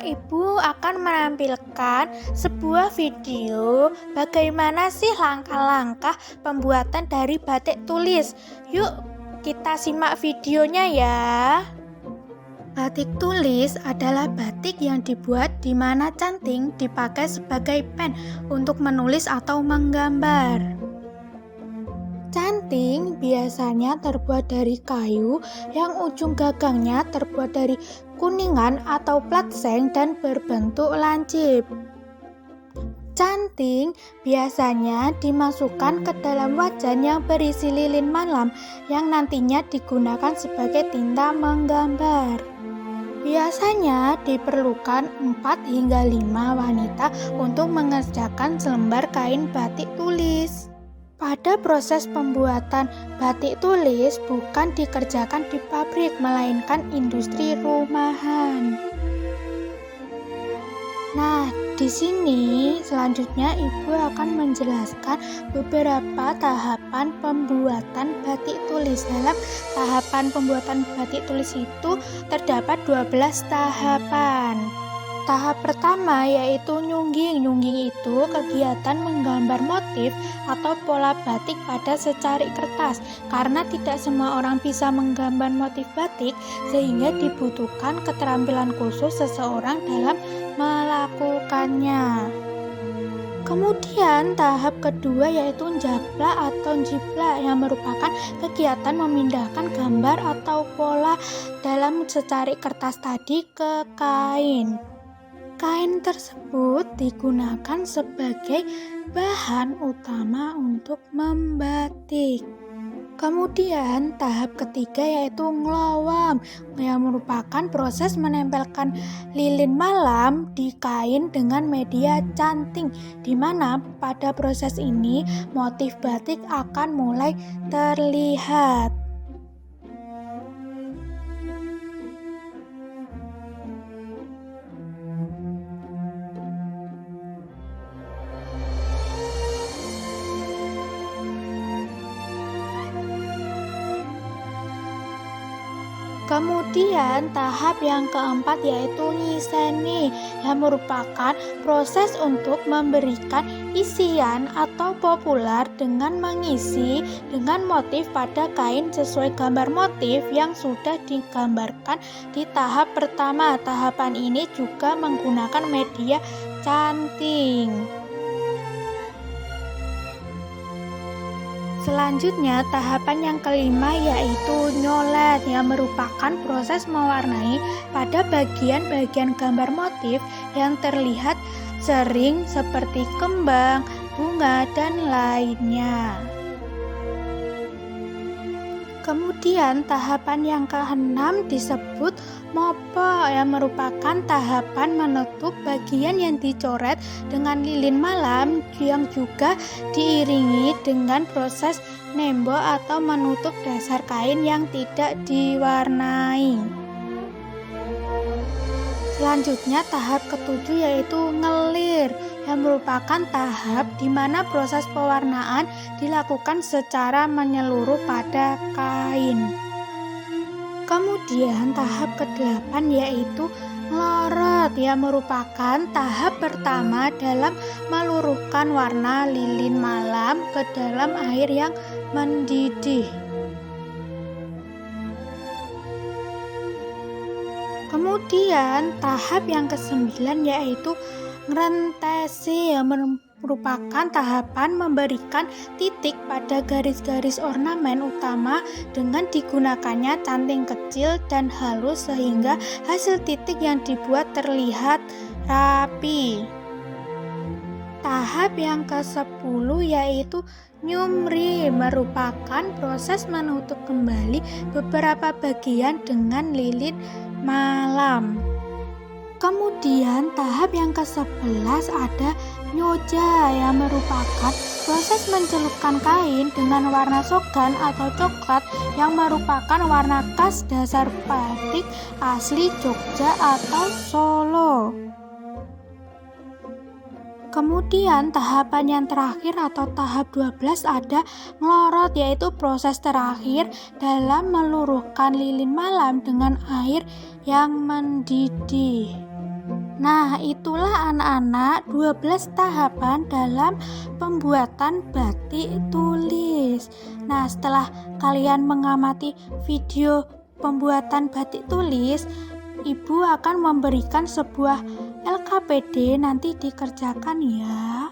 Ibu akan menampilkan sebuah video bagaimana sih langkah-langkah pembuatan dari batik tulis. Yuk, kita simak videonya ya. Batik tulis adalah batik yang dibuat di mana canting dipakai sebagai pen untuk menulis atau menggambar. Canting biasanya terbuat dari kayu yang ujung gagangnya terbuat dari kuningan atau plat seng dan berbentuk lancip. Canting biasanya dimasukkan ke dalam wajan yang berisi lilin malam yang nantinya digunakan sebagai tinta menggambar. Biasanya diperlukan 4 hingga 5 wanita untuk mengerjakan selembar kain batik tulis. Pada proses pembuatan batik tulis bukan dikerjakan di pabrik, melainkan industri rumahan. Nah, di sini selanjutnya Ibu akan menjelaskan beberapa tahapan pembuatan batik tulis. Dalam tahapan pembuatan batik tulis itu terdapat 12 tahapan. Tahap pertama yaitu nyungging. Nyungging itu kegiatan menggambar motif atau pola batik pada secari kertas. Karena tidak semua orang bisa menggambar motif batik, sehingga dibutuhkan keterampilan khusus seseorang dalam melakukannya. Kemudian tahap kedua yaitu njaplak atau njiplak yang merupakan kegiatan memindahkan gambar atau pola dalam secari kertas tadi ke kain. Kain tersebut digunakan sebagai bahan utama untuk membatik. Kemudian tahap ketiga yaitu nglowam yang merupakan proses menempelkan lilin malam di kain dengan media canting, di mana pada proses ini motif batik akan mulai terlihat. Kemudian tahap yang keempat yaitu nyiseni yang merupakan proses untuk memberikan isian atau popular dengan mengisi dengan motif pada kain sesuai gambar motif yang sudah digambarkan di tahap pertama. Tahapan ini juga menggunakan media canting. Selanjutnya, tahapan yang kelima yaitu nyolet yang merupakan proses mewarnai pada bagian-bagian gambar motif yang terlihat sering seperti kembang, bunga, dan lainnya. Kemudian tahapan yang keenam disebut mopo yang merupakan tahapan menutup bagian yang dicoret dengan lilin malam yang juga diiringi dengan proses nembok atau menutup dasar kain yang tidak diwarnai. Selanjutnya tahap ketujuh yaitu ngelir yang merupakan tahap di mana proses pewarnaan dilakukan secara menyeluruh pada kain. Kemudian tahap ke-8 yaitu nglorot yang merupakan tahap pertama dalam meluruhkan warna lilin malam ke dalam air yang mendidih. Kemudian tahap yang ke-9 yaitu ngrentesi yang merupakan tahapan memberikan titik pada garis-garis ornamen utama dengan digunakannya canting kecil dan halus sehingga hasil titik yang dibuat terlihat rapi. Tahap yang ke-10 yaitu nyumri merupakan proses menutup kembali beberapa bagian dengan lilin malam. Kemudian tahap yang ke-11 ada nyoja yang merupakan proses mencelupkan kain dengan warna sogan atau coklat yang merupakan warna khas dasar batik asli Jogja atau Solo. Kemudian tahapan yang terakhir atau tahap 12 ada nglorot, yaitu proses terakhir dalam meluruhkan lilin malam dengan air yang mendidih. Nah, itulah anak-anak 12 tahapan dalam pembuatan batik tulis. Nah, setelah kalian mengamati video pembuatan batik tulis, Ibu akan memberikan sebuah LKPD, nanti dikerjakan ya.